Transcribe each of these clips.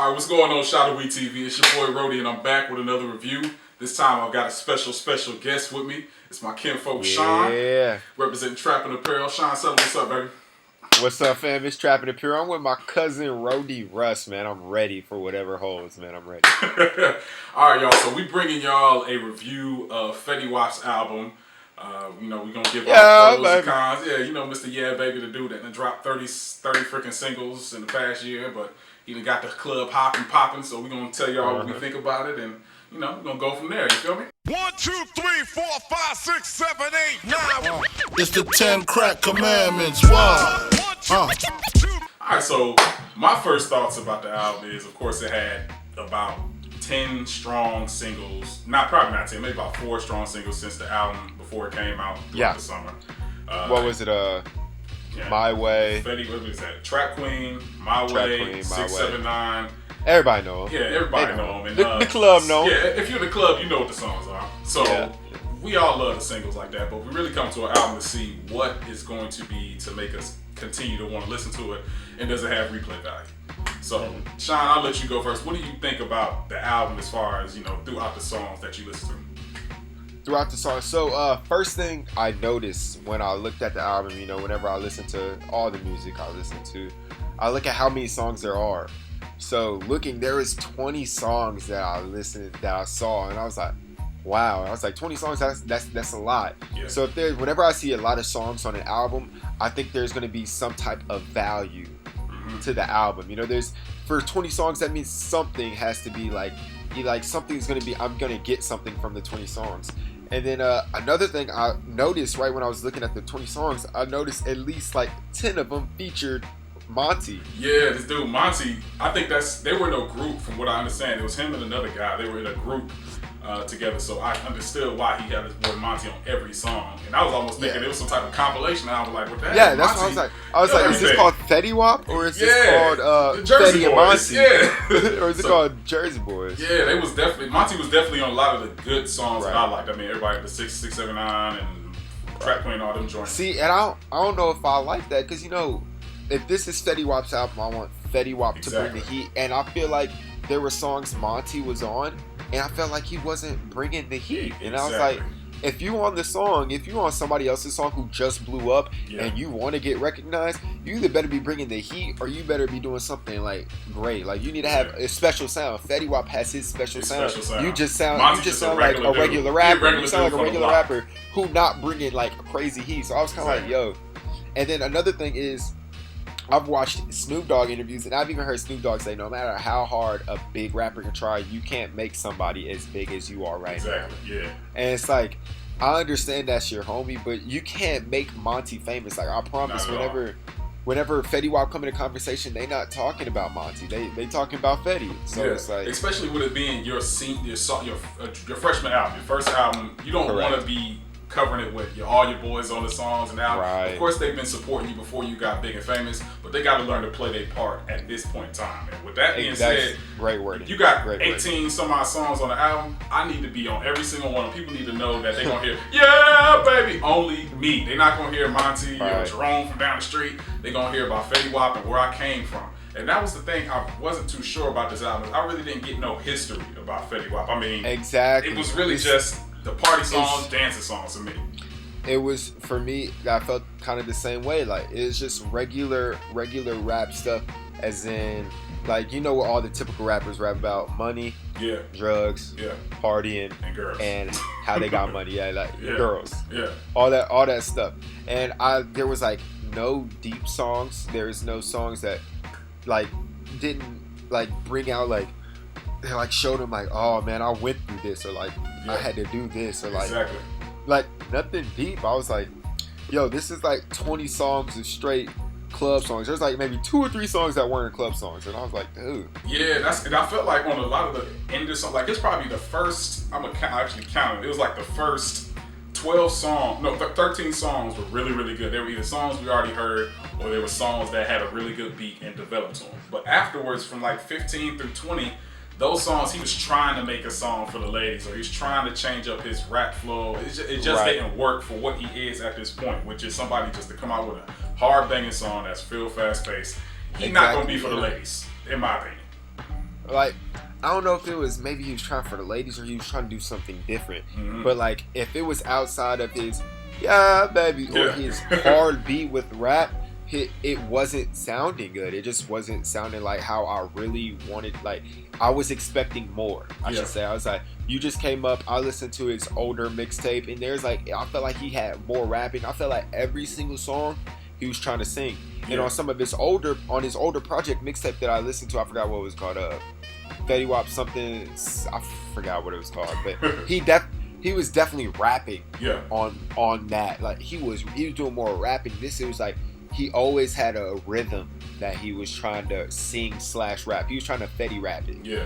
Alright, what's going on, Showdawee TV? It's your boy Rody, and I'm back with another review. This time I've got a special guest with me. It's my kinfolk Sean, representing Trapping Apparel. Sean, tell me what's up, baby. What's up, fam? It's Trapping Apparel. I'm with my cousin Rody Russ, man. I'm ready for whatever holds, man. I'm ready. Alright, y'all. So we bringing y'all a review of Fetty Wap's album. We're going to give our pros and cons. Yeah, you know Mr. Yeah Baby, the dude that done dropped 30 freaking singles in the past year, but he done got the club popping, so we're going to tell y'all what we think about it, and, we're going to go from there. You feel me? 1, 2, 3, 4, 5, 6, 7, 8, 9. It's the 10 crack commandments. Wow. Alright, so my first thoughts about the album is, of course, it had about 10 strong singles. Probably not 10, maybe about 4 strong singles since the album before it came out throughout the summer. What was it? My Way. Fetty, what was that? Trap Queen, My Way, 679. Everybody know them. Yeah, everybody know them. And, the club know them. Yeah, if you're in the club, you know what the songs are. So we all love the singles like that, but we really come to an album to see what is going to be to make us continue to want to listen to it, and does it have replay value. So, Sean, I'll let you go first. What do you think about the album as far as, throughout the songs that you listen to? Throughout the song. So, first thing I noticed when I looked at the album, whenever I listen to all the music I listen to, I look at how many songs there are. So, there was 20 songs that I saw, and I was like, wow. I was like, 20 songs, that's a lot. Yeah. So, whenever I see a lot of songs on an album, I think there's going to be some type of value to the album. For 20 songs, that means something has to be something's going to be, I'm going to get something from the 20 songs. And then another thing I noticed right when I was looking at the 20 songs, I noticed at least 10 of them featured Monty. Yeah, this dude Monty, I think they were in a group from what I understand. It was him and another guy. They were in a group together, so I understood why he had his boy Monty on every song. And I was almost thinking it was some type of compilation album, like, what the heck? Yeah, that's what I was like. I was like, is this called Fetty Wap, or is this called Fetty and Monty? Yeah. Or is it called Jersey Boys? Yeah, Monty was definitely on a lot of the good songs that I liked. I mean, everybody, the 679 and Trap Queen, all them joints. See, and I don't know if I like that, because, if this is Fetty Wap's album, I want Fetty Wap to bring the heat. And I feel like there were songs Monty was on, and I felt like he wasn't bringing the heat. And I was like, if you on somebody else's song who just blew up and you want to get recognized, you either better be bringing the heat or you better be doing something great. You need to have a special sound. Fetty Wap has his special sound. You just sound like a regular rapper. You sound like a regular rapper who not bringing crazy heat. So I was kind of like, yo. And then another thing is, I've watched Snoop Dogg interviews, and I've even heard Snoop Dogg say, no matter how hard a big rapper can try, you can't make somebody as big as you are now. Exactly, yeah. And it's like, I understand that's your homie, but you can't make Monty famous. I promise, whenever Fetty Wap come in a conversation, they not talking about Monty. They talking about Fetty. So it's like, especially with it being your freshman album, your first album, you don't want to be covering it with all your boys on the songs. And now, of course, they've been supporting you before you got big and famous, but they got to learn to play their part at this point in time. And with that being said, great wording. You got 18 some odd songs on the album. I need to be on every single one. People need to know that they're going to hear, yeah, baby, only me. They're not going to hear Monty or Jerome from down the street. They're going to hear about Fetty Wap and where I came from. And that was the thing I wasn't too sure about this album. I really didn't get no history about Fetty Wap. I mean, it was really just the party songs, dancing songs to me. It was, for me, I felt kind of the same way. It's just regular rap stuff, as in, what all the typical rappers rap about: money, drugs, partying, and how they got money, girls, all that stuff. And there was no deep songs. There's no songs that didn't bring out they showed them oh man, I went through this, or I had to do this, or nothing deep. I was like, yo, this is 20 songs of straight club songs. There's maybe 2 or 3 songs that weren't club songs, and I was like, dude. Yeah, and I felt like on a lot of the end of song, it's probably the first, I'm gonna actually count it. It was the first 13 songs were really, really good. They were either songs we already heard, or they were songs that had a really good beat and developed to them. But afterwards, from 15 through 20, those songs, he was trying to make a song for the ladies, or he's trying to change up his rap flow. It just didn't work for what he is at this point, which is somebody just to come out with a hard banging song that's real fast paced. He's not gonna be for the ladies, in my opinion. like, I don't know if it was maybe he was trying for the ladies or he was trying to do something different. Mm-hmm. But like, if it was outside of his "yeah, baby" or his hard beat with rap, it wasn't sounding good. It just wasn't sounding like how I really wanted. Like, I was expecting more. I should say. I was like, you just came up. I listened to his older mixtape, and there's like, I felt like he had more rapping. I felt like every single song he was trying to sing. And on some of his older project mixtape that I listened to, I forgot what it was called. Fetty Wap something. I forgot what it was called, but he was definitely rapping. On that, like he was doing more rapping. It was like he always had a rhythm that he was trying to sing / rap. He was trying to Fetty rap it. Yeah.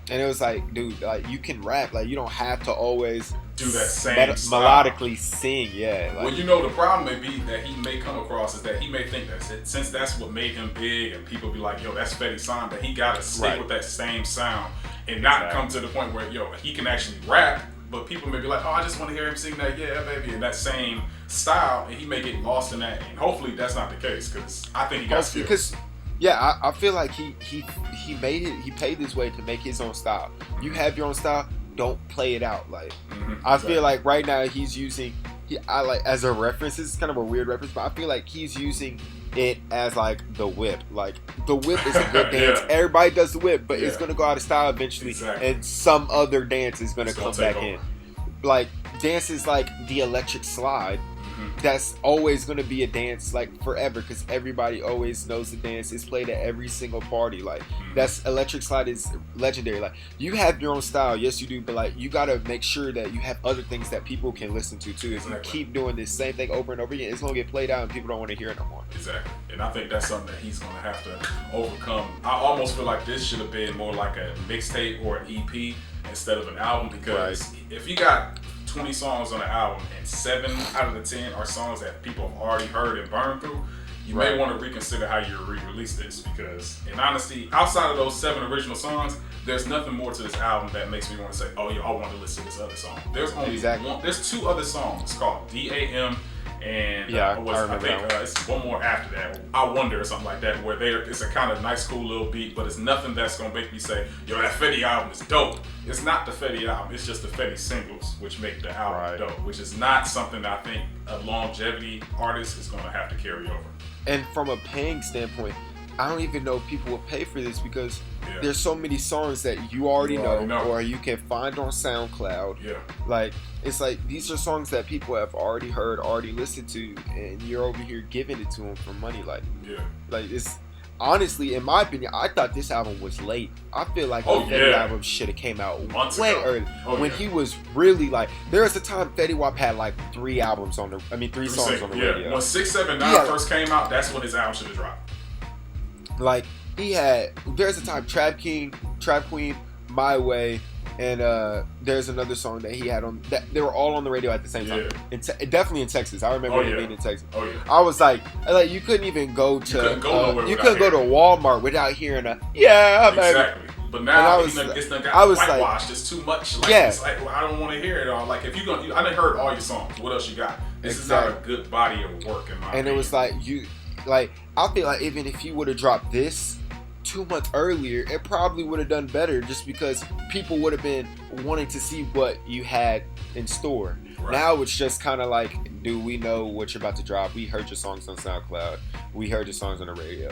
And it was like, dude, like you can rap. Like you don't have to always do that same melodically sing. Yeah. Like, well, you know, the problem may be that he may come across is that he may think that since that's what made him big, and people be like, yo, that's Fetty's sound, that he gotta stick with that same sound and not come to the point where, yo, he can actually rap. But people may be like, oh, I just want to hear him sing that, yeah, baby, in that same style, and he may get lost in that. And hopefully that's not the case, because I think he got skills. Because, yeah, I feel like he made it. He paid his way to make his own style. You have your own style. Don't play it out. Like I feel like right now he's using. I like as a reference. This is kind of a weird reference, but I feel like he's using it as like the whip. Like the whip is a good dance. Everybody does the whip, but it's gonna go out of style eventually, and some other dance is gonna come back in. Like dances like the electric slide. That's always going to be a dance like forever, because everybody always knows the dance. It's played at every single party. Like that's electric slide is legendary. Like you have your own style, yes you do, but like you got to make sure that you have other things that people can listen to too. If you keep doing this same thing over and over again, it's going to get played out and people don't want to hear it no more. Exactly. And I think that's something that he's going to have to overcome. I almost feel like this should have been more like a mixtape or an EP instead of an album, because if you got 20 songs on the album and 7 out of the 10 are songs that people have already heard and burned through, you may want to reconsider how you re-release this, because in honesty, outside of those 7 original songs, there's nothing more to this album that makes me want to say, oh yeah, I want to listen to this other song. There's only one, there's 2 other songs called DAM and I think it's one more after that, I Wonder or something like that, where it's a kind of nice cool little beat, but it's nothing that's gonna make me say, yo, that Fetty album is dope. It's not the Fetty album, it's just the Fetty singles which make the album dope, which is not something that I think a longevity artist is gonna have to carry over. And from a paying standpoint, I don't even know if people will pay for this, because there's so many songs that you already know or you can find on SoundCloud. Like, it's like these are songs that people have already heard, already listened to, and you're over here giving it to them for money. Like, like it's honestly, in my opinion, I thought this album was late. I feel like the Fetty album should have came out way early. When he was really like, there was a time Fetty Wap had like 3 songs on the radio. When 679 first came out, that's when his album should have dropped. Like there's a time Trap Queen, My Way, and there's another song that he had on that they were all on the radio at the same time. Definitely in Texas. I remember it being in Texas. I was like you couldn't even go to you couldn't go to Walmart without hearing a baby. Exactly. But now it's got whitewashed. It's too much. Like, it's like, well, I don't want to hear it all. Like if I done heard all your songs. What else you got? This is not a good body of work in my opinion. And it was like I feel like even if you would have dropped this 2 months earlier, it probably would have done better, just because people would have been wanting to see what you had in store. Now it's just kind of like, dude, we know what you're about to drop. We heard your songs on SoundCloud. We heard your songs on the radio.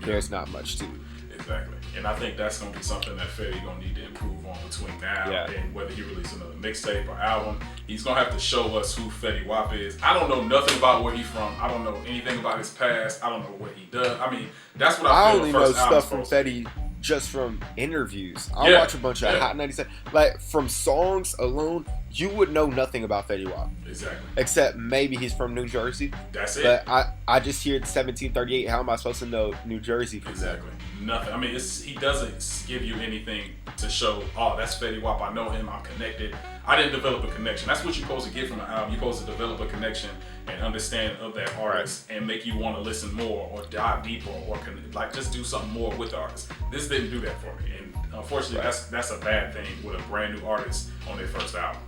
There's not much to it. Exactly. And I think that's going to be something that Fetty going to need to improve on between now and whether he releases another mixtape or album. He's going to have to show us who Fetty Wap is. I don't know nothing about where he's from. I don't know anything about his past. I don't know what he does. I mean, that's what I feel. I only know stuff from Fetty just from interviews. I watch a bunch of Hot 97. Like, from songs alone, you would know nothing about Fetty Wap. Exactly. Except maybe he's from New Jersey. That's it. But I just hear 1738. How am I supposed to know New Jersey from that? Nothing. I mean, he doesn't give you anything to show, oh, that's Fetty Wap. I know him. I'm connected. I didn't develop a connection. That's what you're supposed to get from an album. You're supposed to develop a connection and understanding of that artist and make you want to listen more or dive deeper or like just do something more with the artist. This didn't do that for me. And unfortunately, that's a bad thing with a brand new artist on their first album.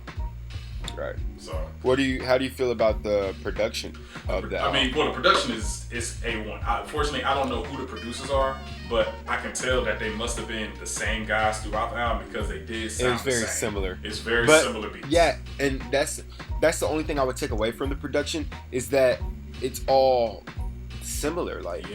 Right. So how do you feel about the production of that? I mean, well, the production is A1. Unfortunately, I don't know who the producers are, but I can tell that they must have been the same guys throughout the album because they did sound the same. It was very similar. It's very similar beats. Yeah, and that's the only thing I would take away from the production is that it's all similar. Like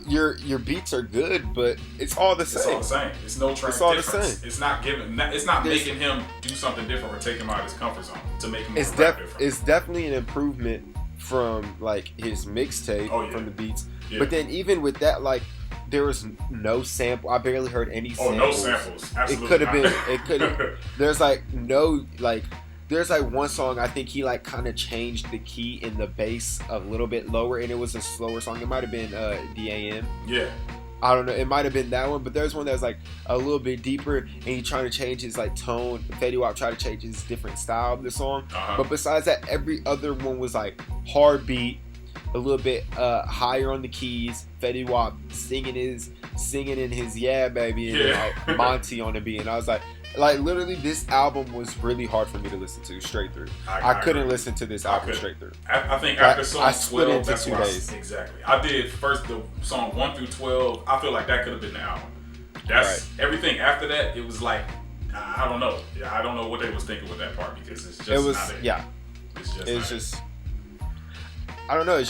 your beats are good, but it's all the same. It's all the same. It's no difference. It's all the same. It's not giving. It's not making him do something different or take him out of his comfort zone to make him rap different. It's definitely an improvement from like his mixtape from the beats. Yeah. But then even with that, like there was no sample. I barely heard any samples. Oh, no samples. Absolutely. It could have been. It could have. There's like no like. There's like one song I think he like kind of changed the key in the bass a little bit lower, and it was a slower song. It might have been DAM. Yeah. I don't know. It might have been that one, but there's one that was like a little bit deeper, and he trying to change his like tone. Fetty Wap tried to change his different style of the song, but besides that, every other one was like hard beat, a little bit higher on the keys. Fetty Wap singing in his yeah baby, and like Monty on the beat, and I was like literally this album was really hard for me to listen to straight through. I couldn't listen to this album straight through. I think after song 12, into that's 2 days. Exactly. I did first the song 1 through 12. I feel like that could have been the album. That's everything after that. It was like I don't know. I don't know what they was thinking with that part because it's just not it. Yeah. It's just I don't know.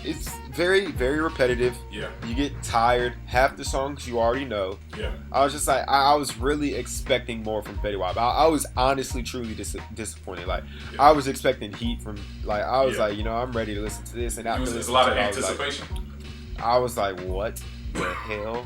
It's very, very repetitive. Yeah. You get tired. Half the songs you already know. Yeah. I was just like, I was really expecting more from Fetty Wap. I was honestly, truly disappointed. Like, I was expecting heat from, like, I was like, I'm ready to listen to this. And after there's a lot of anticipation. I was like, what the hell?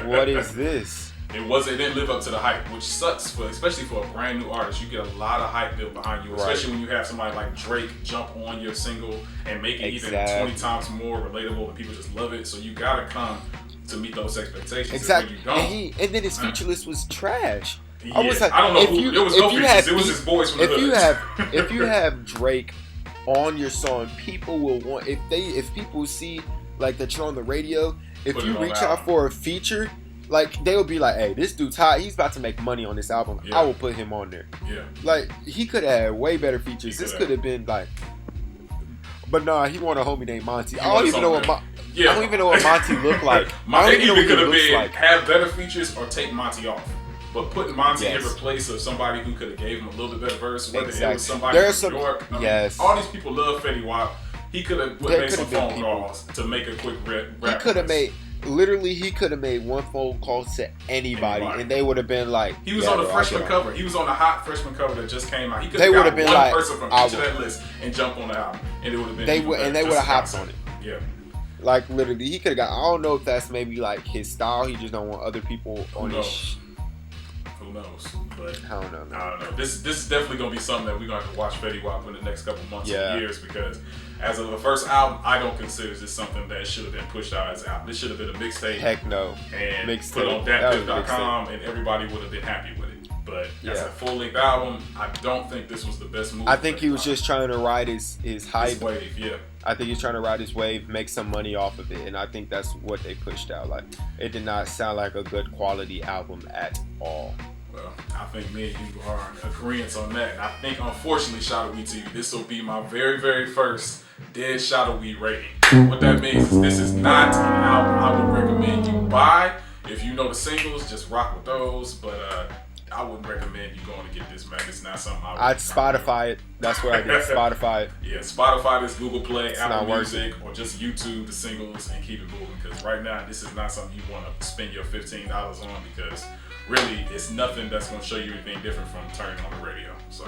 What is this? It didn't live up to the hype, which sucks, especially for a brand new artist. You get a lot of hype built behind you, especially when you have somebody like Drake jump on your single and make it even 20 times more relatable, and people just love it. So you gotta come to meet those expectations. Exactly. If you don't, and then his feature list was trash. Yeah. I was like, I don't know who. It was no features. It was his boys from the hood. If you have Drake on your song, people will want if people see like that you're on the radio. If you reach out for a feature. Like, they'll be like, hey, this dude's hot. He's about to make money on this album. Yeah. I will put him on there. Yeah. Like, he could have had way better features. This could have been, like... But nah, he wanted a homie named Monty. I don't even know what Monty looked like. It either could have been have better features or take Monty off. But putting Monty in replace of somebody who could have gave him a little bit better verse, whether it was somebody from New York. All these people love Fetty Wap. He could have made some phone calls to make a quick rap. He could have made... Literally, he could have made one phone call to anybody, and they would have been like... He was on the freshman cover. He was on the hot freshman cover that just came out. He could have got one like, person from each of that list and jump on the album, and it would have been... They would have hopped on it. Yeah. Like, literally, he could have got... I don't know if that's maybe, like, his style. He just don't want other people on his... Who knows? But I don't know. I don't know. This is definitely going to be something that we're going to have to watch Fetty Wap in the next couple months and years, because as of the first album, I don't consider this something that should have been pushed out as an album. This should have been a mixtape. Heck no. And put on datpiff.com, and everybody would have been happy with it. But as a full-length album, I don't think this was the best move. I think he was just trying to ride his hype. His wave, yeah. I think he's trying to ride his wave, make some money off of it, and I think that's what they pushed out. Like, it did not sound like a good quality album at all. Well, I think me and you are in agreement on that. And I think, unfortunately, Showdawee TV, this will be my very, very first dead Showdawee rating. What that means is this is not an album I would recommend you buy. If you know the singles, just rock with those. But I wouldn't recommend you going to get this, man. It's not something I'd Spotify it. That's what I did. Spotify it. Yeah, Spotify this, Google Play, Apple Music, or just YouTube the singles and keep it moving. Because right now, this is not something you want to spend your $15 on, because really, it's nothing that's going to show you anything different from turning on the radio. So,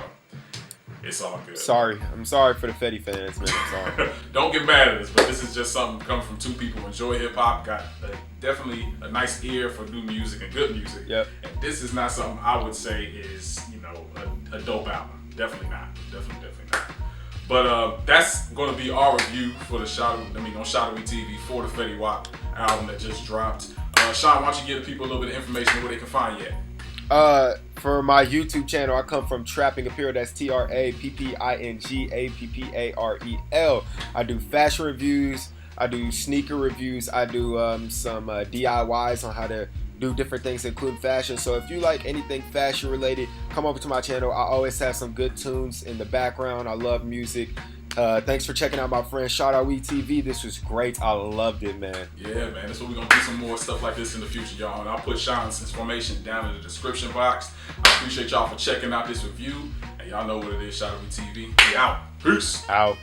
it's all good. I'm sorry for the Fetty fans, man. I'm sorry. Don't get mad at us, but this is just something coming from two people who enjoy hip-hop, got definitely a nice ear for new music and good music. Yep. And this is not something I would say is, a dope album. Definitely not. Definitely not. But that's going to be our review for on Showdawee TV for the Fetty Wap album that just dropped. Sean, why don't you give the people a little bit of information where they can find you at? For my YouTube channel, I come from Trapping Apparel. That's TrappingApparel. I do fashion reviews. I do sneaker reviews. I do some DIYs on how to do different things, including fashion. So if you like anything fashion related, come over to my channel. I always have some good tunes in the background. I love music. Thanks for checking out my friend Showdawee TV. This was great. I loved it, man. Yeah, man. That's what we're going to do, some more stuff like this in the future, y'all. And I'll put Sean's information down in the description box. I appreciate y'all for checking out this review. And y'all know what it is, Showdawee TV. We out. Peace. Out.